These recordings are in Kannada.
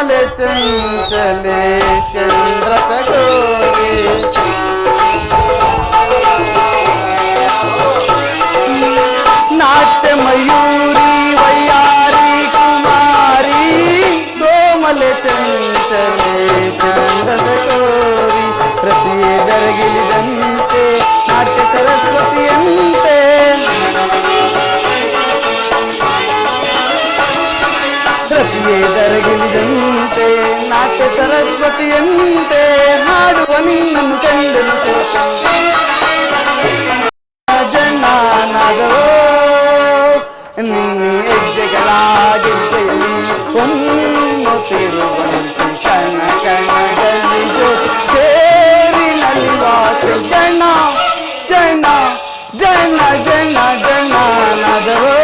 ಕೋಮಲ ಚಂಚಲೆ ಚಂದ್ರ ಚಕೋರಿ ನಾಟ್ಯ ಮಯೂರಿ ವಯ್ಯಾರಿ ಕುಮಾರಿ ಕೋಮಲ ಚಂಚಲೆ ಚಂದ್ರ ಚಕೋರಿ ಪ್ರತಿಯೇ ಜರಗಿಲಿದಂತೆ ನಾಟ್ಯ ಸರಸ್ವತಿಯಂತೆ ಪ್ರತಿಯೇ ಜರಗಿಲಿದಂತೆ ನಾಟ್ಯ ಸರಸ್ವತಿಯಂತೆ ಹಾಡುವ ನಿನ್ನನ್ನು ಕಂಡನು ಜನಾನದವೋ ನಿನ್ನೆ ಹೆಜ್ಜೆಗಳ ಗೆಜ್ಜೆಯಲ್ಲಿ ಹೊಮ್ಮುತ್ತಿರುವಂತೆ ಕಣ ಕಣಗಳಿದು ಸೇರಿ ನಲಿವಾಸ ಜನ ಜನ ಜನ ಜನ ಜನಾನದವೋ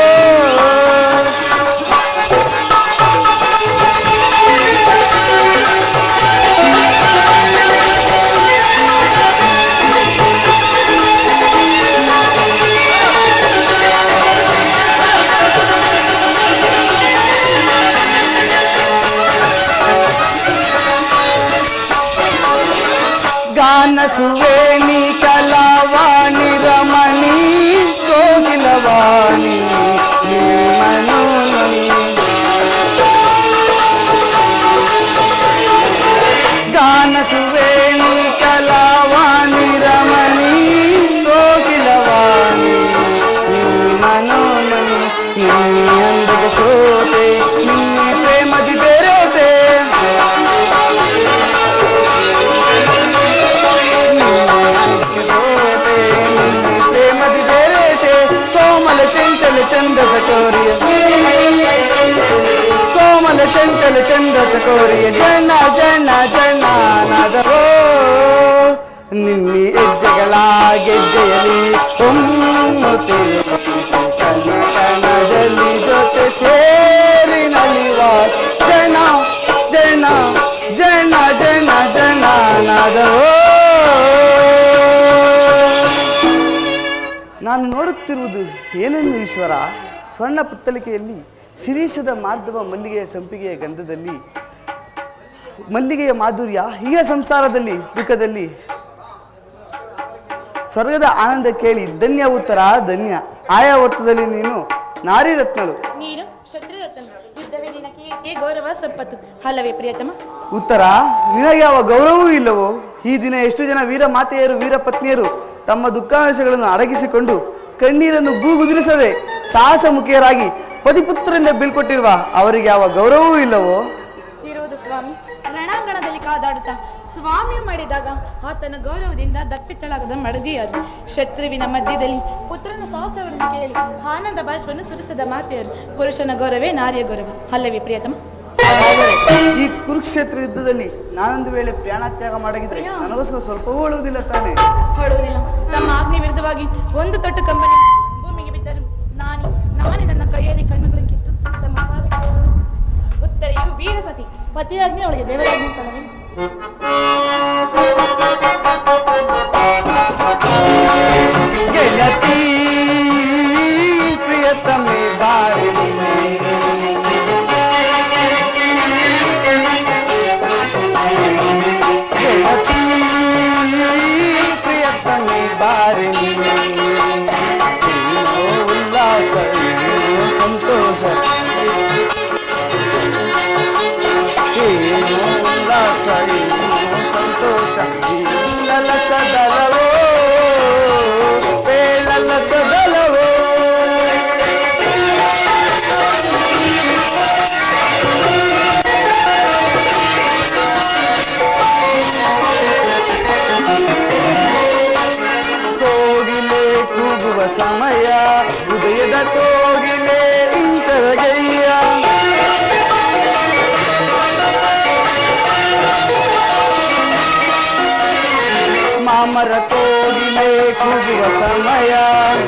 ಗಾನಸುವೇಣಿ ಕಲಾವಾಣಿ ರಮಣಿ ಕೋಗಿಲವಾಣಿ ಮನೋನಿ ಗಾನಸುವೇಣಿ ಕಲಾವಾಣಿ ರಮಣಿ ಕೋಗಿಲವಾಣಿ ಮನೋನಿ ನಿನ್ನೆ ಅಂದಗೆ ಸೋತೆ ನಿನ್ನೆ ಪ್ರೇಮದಿ ಬೆರೆತೆ ಪ್ರೇಮದಿ ಬೆರೆತೆ ಕೋಮಲ ಚಂಚಲ ಚಂದ ಚಕೋರಿಯ ಕೋಮಲ ಚಂಚಲ ಚಂದ ಚಕೋರಿಯ ಜನ ಜನ ಜನ ನಾದವೋ ನಿನ್ನೆ ಹೆಜ್ಜೆಗಳ ಗೆಜ್ಜೆಯಲ್ಲಿ ಹೊಮ್ಮುತ್ತಿರುವಂತೆ ಕಣ ಕಣದಲ್ಲಿ ಜೊತೆ ಸೇರಿ ನಲಿವ ಜನ ಜನ ಜನ ಜನ ಜನ ನಾದವೋ ನಾನು ನೋಡುತ್ತಿರುವುದು ಏನೆನ್ನು ಈಶ್ವರ ಸ್ವರ್ಣ ಪುತ್ತಲಿಕೆಯಲ್ಲಿ ಶಿರೀಷದ ಮಾರ್ಧವ ಮಲ್ಲಿಗೆಯ ಸಂಪಿಗೆಯ ಗಂಧದಲ್ಲಿ ಮಲ್ಲಿಗೆಯ ಮಾಧುರ್ಯ ಹೀಗೆ ಸಂಸಾರದಲ್ಲಿ ದುಃಖದಲ್ಲಿ ಸ್ವರ್ಗದ ಆನಂದ ಕೇಳಿ ಧನ್ಯ ಉತ್ತರ ಧನ್ಯ ಆಯಾ ವರ್ತದಲ್ಲಿ ನೀನು ನಾರಿ ರತ್ನಳು ನೀನು ಕ್ಷತ್ರಿಯ ಯುದ್ಧವೇ ನಿನ್ನ ಕೀರ್ತಿ ಗೌರವ ಸಂಪತ್ತು ಅಲ್ಲವೇ ಪ್ರಿಯತಮ ಉತ್ತರ ನಿನಗೆ ಯಾವ ಗೌರವವೂ ಇಲ್ಲವೋ ಈ ದಿನ ಎಷ್ಟು ಜನ ವೀರ ಮಾತೆಯರು ವೀರ ಪತ್ನಿಯರು ತಮ್ಮ ದುಃಖಾಂಶಗಳನ್ನು ಅಡಗಿಸಿಕೊಂಡು ಕಣ್ಣೀರನ್ನು ಬೂಗುದಿರಿಸದೆ ಸಾಹಸ ಮುಖಿಯರಾಗಿ ಪತಿಪುತ್ರರಿಂದ ಬೀಳ್ಕೊಟ್ಟಿರುವ ಅವರಿಗೆ ಯಾವ ಗೌರವವೂ ಇಲ್ಲವೋ ಇರುವುದು ಸ್ವಾಮಿ ರಣಾಂಗಣದಲ್ಲಿ ಕಾದಾಡುತ್ತಾ ಸ್ವಾಮಿ ಮಾಡಿದಾಗ ಆತನ ಗೌರವದಿಂದ ದಪ್ಪಿತಳಾಗದ ಮಡದಿಯರು ಶತ್ರುವಿನ ಮಧ್ಯದಲ್ಲಿ ಪುತ್ರನ ಸಾಹಸವನ್ನು ಕೇಳಿ ಆನಂದ ಭಾಷವನ್ನು ಸುರಿಸದ ಮಾತೆಯರು ಪುರುಷನ ಗೌರವೇ ನಾರಿಯ ಗೌರವ ಅಲ್ಲವೇ ಪ್ರಿಯತಮ ಈ ಕುರುಕ್ಷೇತ್ರ ಯುದ್ಧದಲ್ಲಿ ನಾನೊಂದು ವೇಳೆ ಪ್ರಾಣತ್ಯಾಗ ಮಾಡಗಿದ್ರೆ ನನಗೋಸ್ಕರ ಸ್ವಲ್ಪವೂ ಅಳುವುದಿಲ್ಲ ತಾನೆ ಅಳುವುದಿಲ್ಲ ತಮ್ಮ ಆಜ್ಞೆ ವಿರುದ್ಧವಾಗಿ ಒಂದು ತೊಟ್ಟು ಕಂಬನಿ ಭೂಮಿಗೆ ಬಿದ್ದರು ನಾನೇ ನನ್ನ ಕೈಯಲ್ಲಿ ಕಣ್ಣುಗಳು ಕಿತ್ತು ತಮ್ಮ ಪಾದಕ್ಕೆ ಉತ್ತರೆಯು ವೀರ ಸತಿ ಪತಿಯಾಜ್ಞೆ ಅವಳಿಗೆ ದೇವರಾಜ್ಞೆ ಅಂತಲವೇ ಗೆಳತಿ ಪ್ರಿಯತಮೆ ಬಾರಿ ಗೆಳತಿ ಪ್ರಿಯತಮೆ ಬಾರಿ ಉಲ್ಲಾಸ ಸಂತೋಷ ಉಲ್ಲಾಸ ಸಂತೋಷ ಲಲಸದಲವೋ ಲಲಸದಲವೋ ಕೋಗಿಲೆ ಕೂಗುವ ಸಮಯ ಹೃದಯದ ಕೋಗಿಲೆ ಇಂತರಗಯ್ಯ ಮಾಮರ ಕೋಗಿಲೆ ಕೂಗುವ ಸಮಯ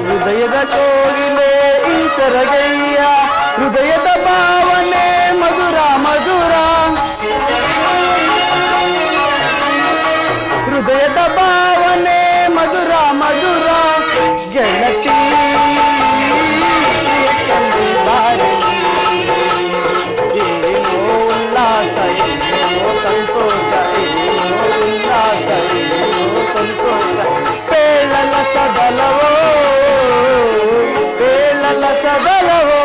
ಹೃದಯದ ಕೋಗಿಲೆ ಇಂತರಗಯ್ಯ ಹೃದಯದ ಭಾವನೆ ಮಧುರ ಮಧುರ ಹೃದಯದ ಭಾವನೆ ಮಧುರ ಮಧುರ ಗೆಳತಿ ಏನೋ ಉಲ್ಲಾಸ ಏನೋ ಸಂತೋಷ ಏನೋ ಉಲ್ಲಾಸ ಏನೋ ಸಂತೋಷ ಪೇಳಲ ಸದಲವೋ ಪೇಳಲ ಸದಲವೋ.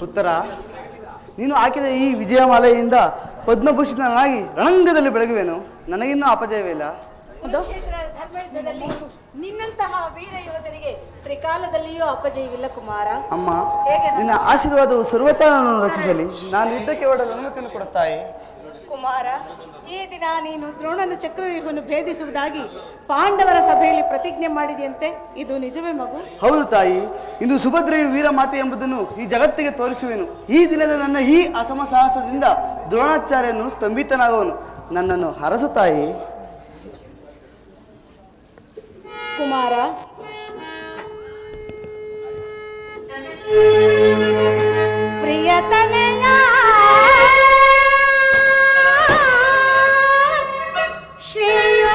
ಉತ್ತರ, ನೀನು ಹಾಕಿದ ಈ ವಿಜಯಮಾಲೆಯಿಂದ ಪದ್ಮಭೂಷಣನಾಗಿ ರಣಂಗದಲ್ಲಿ ಬೆಳಗುವೆನು. ನನಗಿನ್ನೂ ಅಪಜಯವಿಲ್ಲ. ಧರ್ಮಯುದ್ಧದಲ್ಲಿ ನಿನ್ನಂತಹ ವೀರ ಯೋಧರಿಗೆ ತ್ರಿಕಾಲದಲ್ಲಿಯೂ ಅಪಜಯವಿಲ್ಲ ಕುಮಾರ. ಅಮ್ಮ, ನಿನ್ನ ಆಶೀರ್ವಾದವು ಸರ್ವತಾ ನನ್ನನ್ನು ರಕ್ಷಿಸಲಿ. ನಾನು ಯುದ್ಧಕ್ಕೆ ಹೊರಡಲು ಅನುಮತಿಯನ್ನು ಕೊಡುತ್ತಾಯಿ. ಕುಮಾರ, ಈ ದಿನ ನೀನು ದ್ರೋಣನ ಚಕ್ರವ್ಯೂಹವನ್ನು ಭೇದಿಸುವುದಾಗಿ ಪಾಂಡವರ ಸಭೆಯಲ್ಲಿ ಪ್ರತಿಜ್ಞೆ ಮಾಡಿದೆಯಂತೆ, ಇದು ನಿಜವೇ ಮಗು? ಹೌದು ತಾಯಿ, ಇಂದು ಸುಭದ್ರೆಯು ವೀರ ಮಾತೆ ಎಂಬುದನ್ನು ಈ ಜಗತ್ತಿಗೆ ತೋರಿಸುವೆನು. ಈ ದಿನದ ನನ್ನ ಈ ಅಸಮ ಸಾಹಸದಿಂದ ದ್ರೋಣಾಚಾರ್ಯನು ಸ್ತಂಭಿತನಾಗುವನು. ನನ್ನನ್ನು ಹರಸು ತಾಯಿ. ಕುಮಾರ, ಪ್ರಿಯತನೆಯ ಶ್ರೇಯೋ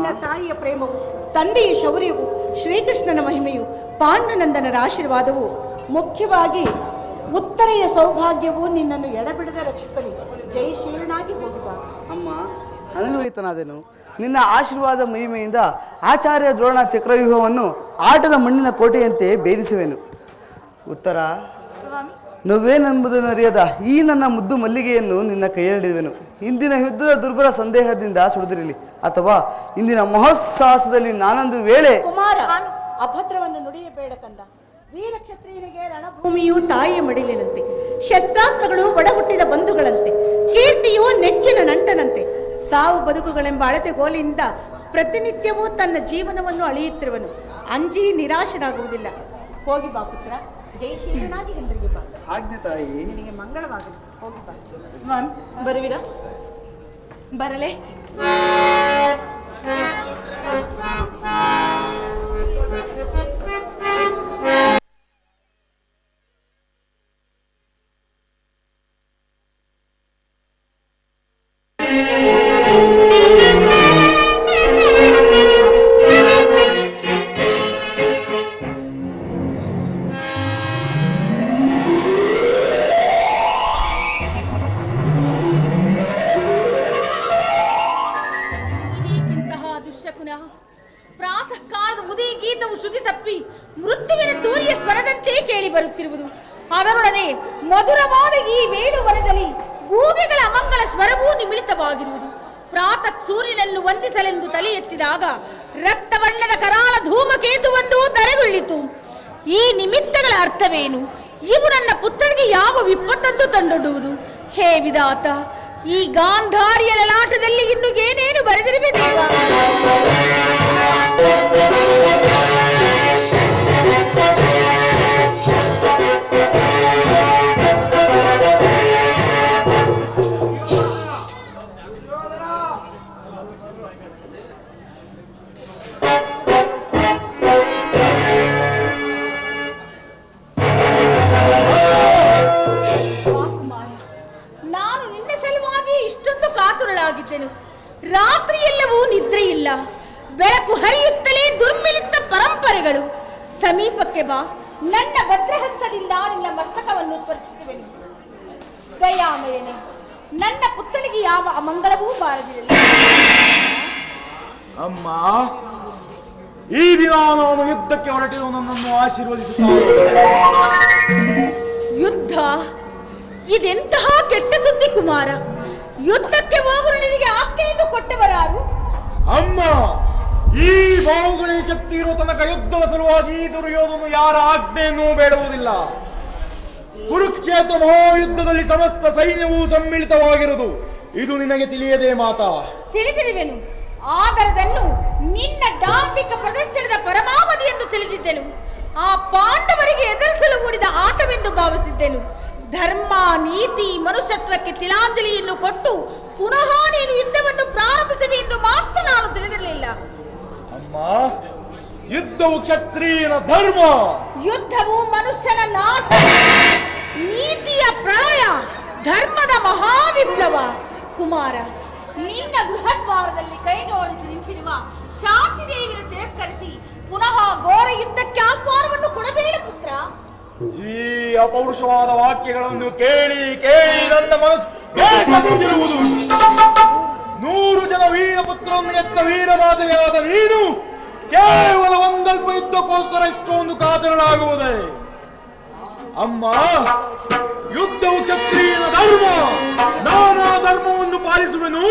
ನಿನ್ನ ತಾಯಿಯ ಪ್ರೇಮವು, ತಂದೆಯ ಶೌರ್ಯವು, ಶ್ರೀಕೃಷ್ಣನ ಮಹಿಮೆಯು, ಪಾಂಡುನಂದನರ ಆಶೀರ್ವಾದವು, ಮುಖ್ಯವಾಗಿ ಉತ್ತರೆಯ ಸೌಭಾಗ್ಯವು ನಿನ್ನನ್ನು ಎಡಬಿಡದೆ ರಕ್ಷಿಸಲಿ. ಜಯಶೀಲನಾಗಿ ಹೋಗುವ. ಅಮ್ಮ, ಅನುಗ್ರಹಿತನಾದೆನು. ನಿನ್ನ ಆಶೀರ್ವಾದ ಮಹಿಮೆಯಿಂದ ಆಚಾರ್ಯ ದ್ರೋಣ ಚಕ್ರವ್ಯೂಹವನ್ನು ಆಟದ ಮಣ್ಣಿನ ಕೋಟೆಯಂತೆ ಭೇದಿಸುವೆನು. ಉತ್ತರ, ಸ್ವಾಮಿ, ನೋವೇನೆಂಬುದನ್ನು ಅರಿಯದ ಈ ನನ್ನ ಮುದ್ದು ಮಲ್ಲಿಗೆಯನ್ನು ನಿನ್ನ ಕೈಯಲ್ಲಿಡುವೆನು. ಇಂದಿನ ಯುದ್ಧದ ದುರ್ಬಲ ಸಂದೇಹದಿಂದ ಸುಡಿದಿರಲಿ, ಅಥವಾ ಇಂದಿನ ಮಹೋತ್ಸಾಹದಲ್ಲಿ ನಾನೊಂದು ವೇಳೆ ಕುಮಾರ, ಅಭದ್ರವನ್ನು ನುಡಿಯಬೇಡ ಕಂದ. ವೀರ ಕ್ಷತ್ರಿಯನಿಗೆ ರಣಭೂಮಿಯು ತಾಯಿಯ ಮಡಿಲಿನಂತೆ, ಶಸ್ತ್ರಾಸ್ತ್ರಗಳು ಒಡಹುಟ್ಟಿದ ಬಂಧುಗಳಂತೆ, ಕೀರ್ತಿಯು ನೆಚ್ಚಿನ ನಂಟನಂತೆ. ಸಾವು ಬದುಕುಗಳೆಂಬ ಅಳತೆಗೋಲಿನಿಂದ ಪ್ರತಿನಿತ್ಯವೂ ತನ್ನ ಜೀವನವನ್ನು ಅಳೆಯುತ್ತಿರುವನು. ಅಂಜಿ ನಿರಾಶನಾಗುವುದಿಲ್ಲ. ಹೋಗಿ ಬಾ ಪುತ್ರ, ಜಯಶೀಲನಾಗಿ ಹಿಂದಿರುಗಿ ಬಾ. ಆಜ್ಞೆ ತಾಯಿ. ನಿನಗೆ ಮಂಗಳವಾಗಲಿ. ಹೋಗಿ ಬಾ. ಸ್ವಾಮಿ, ಬರುವಿರಾ? ಬರಲೇ? ಪ್ರಾತಃ ಕಾಲದ ಉದಯ ಗೀತವು ಶ್ರುತಿ ತಪ್ಪಿ ಮೃತ್ಯುವಿನ ತೂರಿಯ ಸ್ವರದಂತೆ ಕೇಳಿ ಬರುತ್ತಿರುವುದು. ಅದರೊಡನೆ ಮಧುರವಾದ ಈ ವೇಣುವನದಲ್ಲಿ ಗೂಗೆಗಳ ಅಮಂಗಳ ಸ್ವರವೂ ನಿಮಿಳಿತವಾಗಿರುವುದು. ಪ್ರಾತಃ ಸೂರ್ಯನನ್ನು ವಂದಿಸಲೆಂದು ತಲೆ ಎತ್ತಿದಾಗ ರಕ್ತವಣ್ಣದ ಕರಾಳ ಧೂಮಕೇತುವೊಂದು ಧರೆಗುರುಳಿತು. ಈ ನಿಮಿತ್ತಗಳ ಅರ್ಥವೇನು? ಇವು ನನ್ನ ಪುತ್ರನಿಗೆ ಯಾವ ವಿಪತ್ತಂದು ತಂದೊಡ್ಡುವುದು? ಹೇ ವಿಧಾತ, ಈ ಗಾಂಧಾರಿಯ ಲಲಾಟದಲ್ಲಿ ಇನ್ನು ಏನೇನು ಬರೆದಿರುವೆ ದೇವ? ರಾತ್ರಿಯೆಲ್ಲವೂ ನಿದ್ರೆಯಿಲ್ಲ, ಬೆಳಕು ಹರಿಯುತ್ತಲೇ ದುರ್ಮಿಲಿತ ಪರಂಪರೆಗಳು. ಸಮೀಪಕ್ಕೆ ಬಾ, ನನ್ನ ಭದ್ರಹಸ್ತದಿಂದ ನಿನ್ನ ಮಸ್ತಕವನ್ನು ಸ್ಪರ್ಶಿಸುವೆನು. ದಯಾಮಯನೆ, ನನ್ನ ಪುತ್ರನಿಗೆ ಯಾವ ಅಮಂಗಲವೂ ಬಾರದಿರಲಿ. ಅಮ್ಮ, ಈ ದಿನ ನಾನು ಯುದ್ಧಕ್ಕೆ ಹೊರಟಿರುವ ನನ್ನನ್ನು ಆಶೀರ್ವದಿಸುತ್ತಾರೆ. ಯುದ್ಧ? ಇದೆಂತಹ ಕೆಟ್ಟ ಸುದ್ದಿ ಕುಮಾರ. ಯುದ್ಧಕ್ಕೆ ಹೋಗಲು ನಿನಗೆ ಆಜ್ಞೆಯನ್ನು ಕೊಟ್ಟವರಾರು? ಅಮ್ಮ, ಈ ಬಾಹುಗಳಿಗೆ ಶಕ್ತಿ ಇರುವ ತನಕ ಯುದ್ಧದ ಸಲುವಾಗಿ ದುರ್ಯೋಧನು ಯಾರ ಆಜ್ಞೆಯನ್ನು ಬೇಡುವುದಿಲ್ಲ. ಕುರುಕ್ಷೇತ್ರ ಮಹಾಯುದ್ಧದಲ್ಲಿ ಸಮಸ್ತ ಸೈನ್ಯವು ಸಮ್ಮಿಳಿತವಾಗಿರುವುದು ಇದು ನಿನಗೆ ತಿಳಿಯದೆ ಮಾತಾ? ತಿಳಿದಿರುವೆನು, ಆದರದನ್ನು ನಿನ್ನ ಡಾಂಬಿಕ ಪ್ರದರ್ಶನದ ಪರಮಾವಧಿ ಎಂದು ತಿಳಿದಿದ್ದೆನು. ಆ ಪಾಂಡವರಿಗೆ ಎದುರಿಸಲು ಮೂಡಿದ ಆಟವೆಂದು ಭಾವಿಸಿದ್ದೆನು. ಧರ್ಮ, ನೀತಿ, ಮನುಷ್ಯತ್ವಕ್ಕೆ ತಿಲಾಂಜಲಿಯನ್ನು ಕೊಟ್ಟು ಪುನಃ ನೀನು ಯುದ್ಧವನ್ನು ಪ್ರಾರಂಭಿಸುವೆ ಎಂದು ಮಾತ್ರ ನಾನು ತಿಳಿದಿರಲಿಲ್ಲ. ಅಮ್ಮ, ಯುದ್ಧವು ಕ್ಷತ್ರಿಯನ ಧರ್ಮ. ಯುದ್ಧವು ಮನುಷ್ಯನ ನಾಶ, ನೀತಿಯ ಪ್ರಳಯ, ಧರ್ಮದ ಮಹಾವಿಪ್ಲವ. ಕುಮಾರ, ನಿನ್ನ ಗೃಹದ್ವಾರದಲ್ಲಿ ಕೈ ಜೋಡಿಸಿ ನಿಂತಿರುವ ಶಾಂತಿ ದೇವಿಯನ್ನು ತಿರಸ್ಕರಿಸಿ ಪುನಃ ಘೋರ ಯುದ್ಧಕ್ಕೆ ಆಹ್ವಾನವನ್ನು ಕೊಡಬೇಡ ಪುತ್ರ. ಈ ಅಪೌರುಷವಾದ ವಾಕ್ಯಗಳನ್ನು ಕೇಳಿ ಕೇಳಿ ನನ್ನ ಮನಸ್ಸು ಬೇಸತ್ತಿರುವುದು. 100 ಜನ ವೀರಪುತ್ರರನ್ನು ಎತ್ತ ವೀರಮಾತೆಯಾದ ನೀನು ಕೇವಲ ಒಂದಲ್ಪ ಯುದ್ಧಕ್ಕೋಸ್ಕರ ಇಷ್ಟೊಂದು ಕಾತರನಾಗುವುದೇ? ಅಮ್ಮ, ಯುದ್ಧವು ಕ್ಷತ್ರಿಯನ ಧರ್ಮ. ನಾನಾ ಧರ್ಮವನ್ನು ಪಾಲಿಸುವೆನು.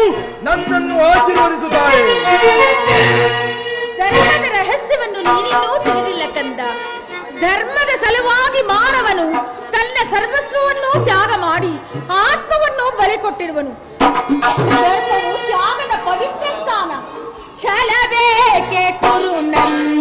ನನ್ನನ್ನು ಆಶೀರ್ವದಿಸುತ್ತಾರೆ. ಧರ್ಮದ ರಹಸ್ಯವನ್ನು ನೀನಿನ್ನೂ ತಿಳಿದಿಲ್ಲ ಕಂದ. ಧರ್ಮದ ಸಲುವಾಗಿ ಮಾನವನು ತನ್ನ ಸರ್ವಸ್ವವನ್ನು ತ್ಯಾಗ ಮಾಡಿ ಆತ್ಮವನ್ನು ಬಲಿ ಕೊಟ್ಟಿರುವನು. ಧರ್ಮವು ತ್ಯಾಗದ ಪವಿತ್ರ ಸ್ಥಾನ. ಛಲಬೇಕೆ ಕುರು ನನ್ನ